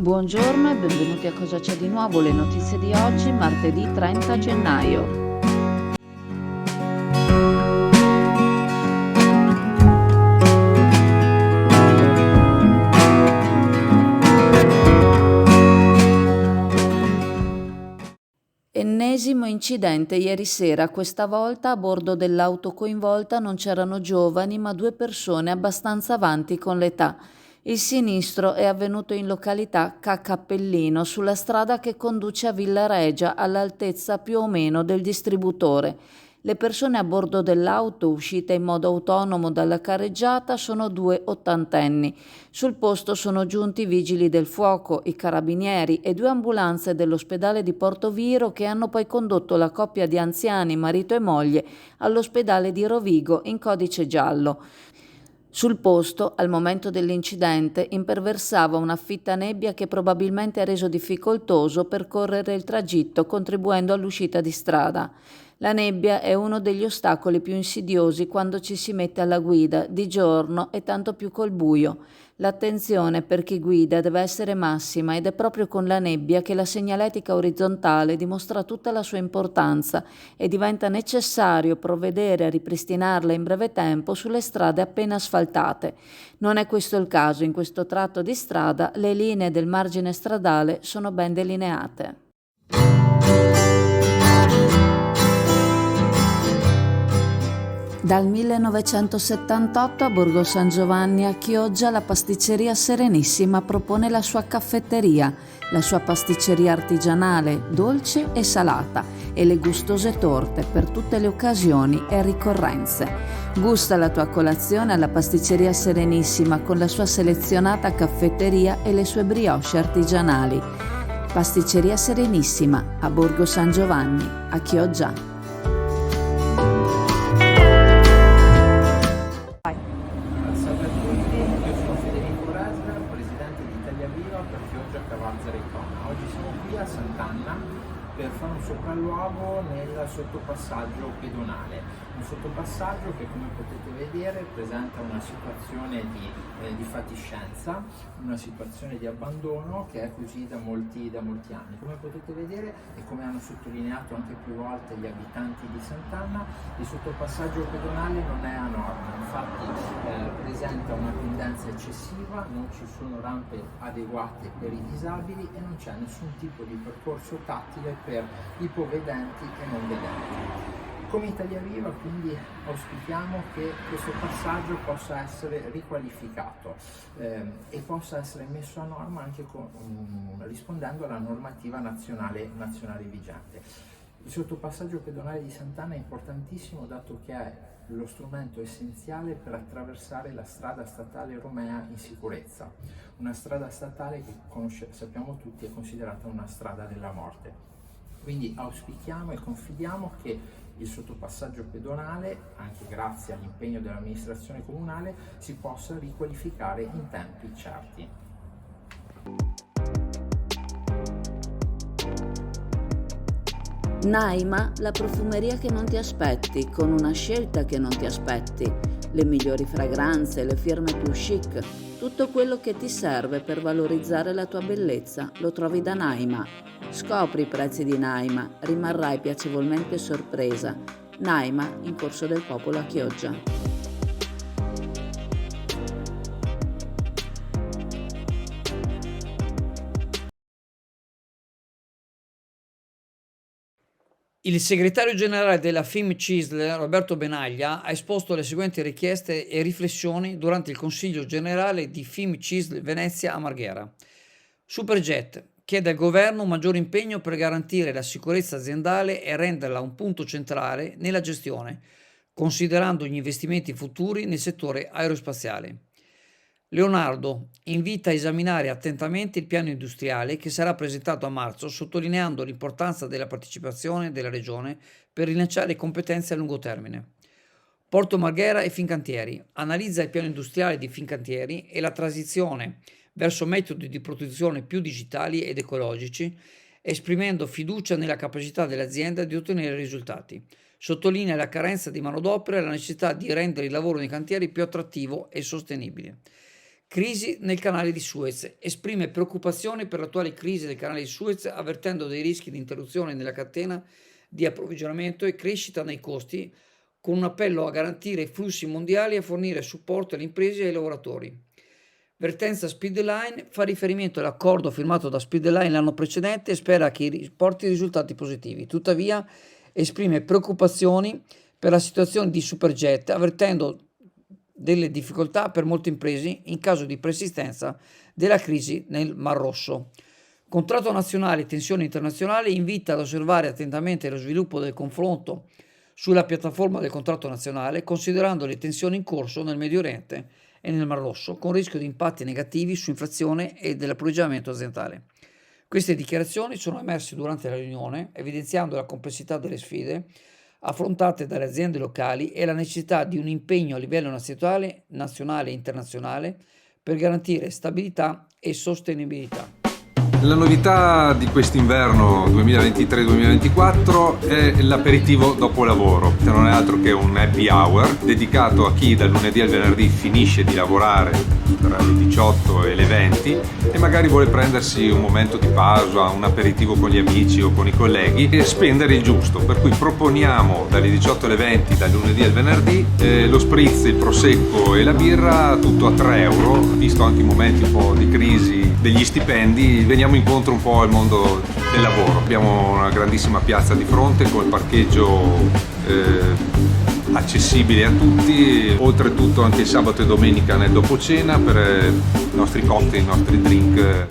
Buongiorno e benvenuti a Cosa c'è di nuovo, le notizie di oggi, martedì 30 gennaio. Ennesimo incidente ieri sera, questa volta a bordo dell'auto coinvolta non c'erano giovani ma due persone abbastanza avanti con l'età. Il sinistro è avvenuto in località Ca Cappellino, sulla strada che conduce a Villa Regia, all'altezza più o meno del distributore. Le persone a bordo dell'auto, uscite in modo autonomo dalla carreggiata, sono due ottantenni. Sul posto sono giunti i vigili del fuoco, i carabinieri e due ambulanze dell'ospedale di Portoviro che hanno poi condotto la coppia di anziani, marito e moglie, all'ospedale di Rovigo in codice giallo. Sul posto, al momento dell'incidente, imperversava una fitta nebbia che probabilmente ha reso difficoltoso percorrere il tragitto, contribuendo all'uscita di strada. La nebbia è uno degli ostacoli più insidiosi quando ci si mette alla guida, di giorno e tanto più col buio. L'attenzione per chi guida deve essere massima ed è proprio con la nebbia che la segnaletica orizzontale dimostra tutta la sua importanza e diventa necessario provvedere a ripristinarla in breve tempo sulle strade appena asfaltate. Non è questo il caso, in questo tratto di strada le linee del margine stradale sono ben delineate. Dal 1978 a Borgo San Giovanni a Chioggia la pasticceria Serenissima propone la sua caffetteria, la sua pasticceria artigianale, dolce e salata e le gustose torte per tutte le occasioni e ricorrenze. Gusta la tua colazione alla pasticceria Serenissima con la sua selezionata caffetteria e le sue brioche artigianali. Pasticceria Serenissima a Borgo San Giovanni a Chioggia. Salve a tutti, io sono Federico Resler, presidente di Italia Viva per Chioggia Cavalzare Icona. Oggi siamo qui a Sant'Anna per fare un sopralluogo nel sottopassaggio pedonale. Un sottopassaggio che, come potete vedere, presenta una situazione di fatiscenza, una situazione di abbandono che è così da molti anni. Come potete vedere e come hanno sottolineato anche più volte gli abitanti di Sant'Anna, il sottopassaggio pedonale non è a norma, infatti presenta una pendenza eccessiva, non ci sono rampe adeguate per i disabili e non c'è nessun tipo di percorso tattile per ipovedenti e non vedenti. Come Italia Viva quindi auspichiamo che questo passaggio possa essere riqualificato e possa essere messo a norma anche rispondendo alla normativa nazionale vigente. Il sottopassaggio pedonale di Sant'Anna è importantissimo dato che è lo strumento essenziale per attraversare la strada statale Romea in sicurezza, una strada statale che sappiamo tutti è considerata una strada della morte. Quindi auspichiamo e confidiamo che il sottopassaggio pedonale, anche grazie all'impegno dell'amministrazione comunale, si possa riqualificare in tempi certi. Naima, la profumeria che non ti aspetti, con una scelta che non ti aspetti, le migliori fragranze, le firme più chic, tutto quello che ti serve per valorizzare la tua bellezza lo trovi da Naima. Scopri i prezzi di Naima, rimarrai piacevolmente sorpresa. Naima, in Corso del Popolo a Chioggia. Il segretario generale della FIM-CISL, Roberto Benaglia, ha esposto le seguenti richieste e riflessioni durante il Consiglio generale di FIM-CISL Venezia a Marghera. Superjet chiede al governo un maggiore impegno per garantire la sicurezza aziendale e renderla un punto centrale nella gestione, considerando gli investimenti futuri nel settore aerospaziale. Leonardo invita a esaminare attentamente il piano industriale che sarà presentato a marzo, sottolineando l'importanza della partecipazione della Regione per rilanciare competenze a lungo termine. Porto Marghera e Fincantieri analizza il piano industriale di Fincantieri e la transizione verso metodi di produzione più digitali ed ecologici, esprimendo fiducia nella capacità dell'azienda di ottenere risultati. Sottolinea la carenza di manodopera e la necessità di rendere il lavoro nei cantieri più attrattivo e sostenibile. Crisi nel canale di Suez. Esprime preoccupazioni per l'attuale crisi del canale di Suez, avvertendo dei rischi di interruzione nella catena di approvvigionamento e crescita nei costi, con un appello a garantire i flussi mondiali e a fornire supporto alle imprese e ai lavoratori. Vertenza Speedline fa riferimento all'accordo firmato da Speedline l'anno precedente e spera che porti risultati positivi. Tuttavia esprime preoccupazioni per la situazione di Superjet, avvertendo delle difficoltà per molte imprese in caso di persistenza della crisi nel Mar Rosso. Contratto nazionale e tensione internazionale invita ad osservare attentamente lo sviluppo del confronto sulla piattaforma del contratto nazionale, considerando le tensioni in corso nel Medio Oriente e nel Mar Rosso, con rischio di impatti negativi su inflazione e dell'approvvigionamento aziendale. Queste dichiarazioni sono emerse durante la riunione, evidenziando la complessità delle sfide affrontate dalle aziende locali e la necessità di un impegno a livello nazionale e internazionale per garantire stabilità e sostenibilità. La novità di quest'inverno 2023-2024 è l'aperitivo dopo lavoro, che non è altro che un happy hour dedicato a chi dal lunedì al venerdì finisce di lavorare tra le 18 e le 20 e magari vuole prendersi un momento di pausa, un aperitivo con gli amici o con i colleghi e spendere il giusto, per cui proponiamo dalle 18 alle 20 dal lunedì al venerdì lo spritz, il prosecco e la birra tutto a 3 euro, visto anche i momenti un po' di crisi degli stipendi, veniamo incontro un po' al mondo del lavoro. Abbiamo una grandissima piazza di fronte col parcheggio accessibile a tutti, oltretutto anche il sabato e domenica nel dopocena per i nostri cocktail, i nostri drink.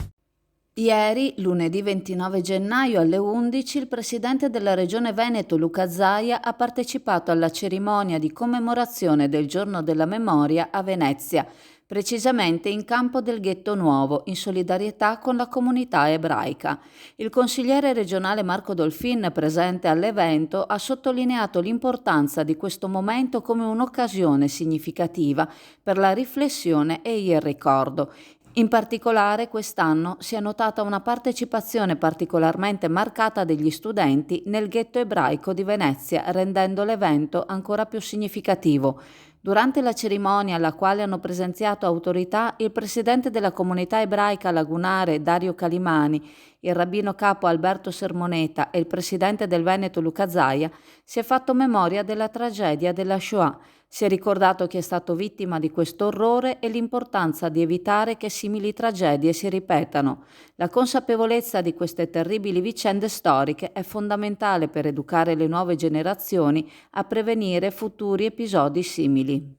Ieri, lunedì 29 gennaio alle 11, il presidente della Regione Veneto Luca Zaia ha partecipato alla cerimonia di commemorazione del Giorno della Memoria a Venezia, precisamente in campo del Ghetto Nuovo, in solidarietà con la comunità ebraica. Il consigliere regionale Marco Dolfin, presente all'evento, ha sottolineato l'importanza di questo momento come un'occasione significativa per la riflessione e il ricordo. In particolare quest'anno si è notata una partecipazione particolarmente marcata degli studenti nel ghetto ebraico di Venezia, rendendo l'evento ancora più significativo. Durante la cerimonia alla quale hanno presenziato autorità il presidente della comunità ebraica lagunare Dario Calimani, il rabbino capo Alberto Sermoneta e il presidente del Veneto Luca Zaia, si è fatto memoria della tragedia della Shoah. Si è ricordato chi è stato vittima di questo orrore e l'importanza di evitare che simili tragedie si ripetano. La consapevolezza di queste terribili vicende storiche è fondamentale per educare le nuove generazioni a prevenire futuri episodi simili.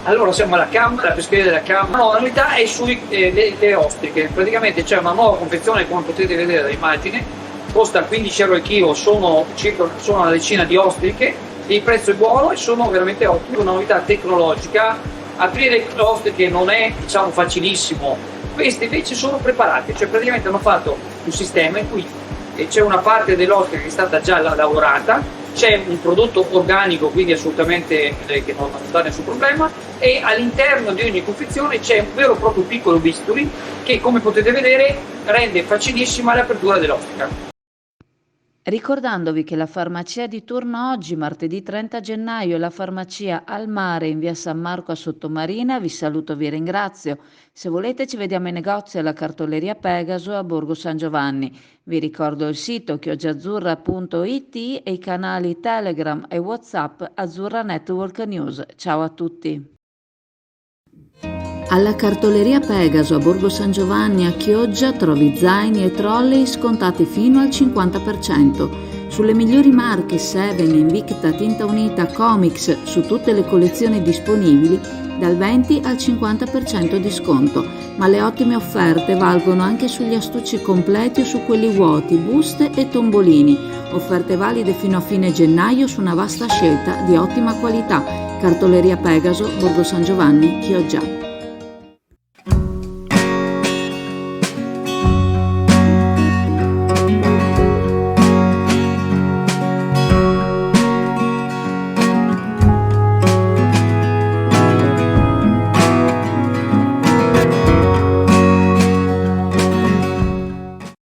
Allora siamo alla Camera, la pescheria della Camera. La novità è le ostriche. Praticamente c'è una nuova confezione, come potete vedere dall'immagine. Costa 15 euro il chilo, sono una decina di ostriche, il prezzo è buono e sono veramente ottime. Una novità tecnologica, aprire le ostriche non è facilissimo, queste invece sono preparate, cioè praticamente hanno fatto un sistema in cui c'è una parte dell'ostrica che è stata già lavorata, c'è un prodotto organico, quindi assolutamente che non dà nessun problema, e all'interno di ogni confezione c'è un vero e proprio piccolo bisturi che, come potete vedere, rende facilissima l'apertura dell'ostica. Ricordandovi che la farmacia di turno oggi, martedì 30 gennaio, è la farmacia Al Mare in via San Marco a Sottomarina. Vi saluto, vi ringrazio. Se volete ci vediamo in negozio alla cartoleria Pegaso a Borgo San Giovanni. Vi ricordo il sito chioggioazzurra.it e i canali Telegram e WhatsApp Azzurra Network News. Ciao a tutti. Alla cartoleria Pegaso a Borgo San Giovanni a Chioggia trovi zaini e trolley scontati fino al 50%. Sulle migliori marche Seven, Invicta, Tinta Unita, Comics, su tutte le collezioni disponibili dal 20 al 50% di sconto, ma le ottime offerte valgono anche sugli astucci completi o su quelli vuoti, buste e tombolini. Offerte valide fino a fine gennaio su una vasta scelta di ottima qualità. Cartoleria Pegaso, Borgo San Giovanni, Chioggia.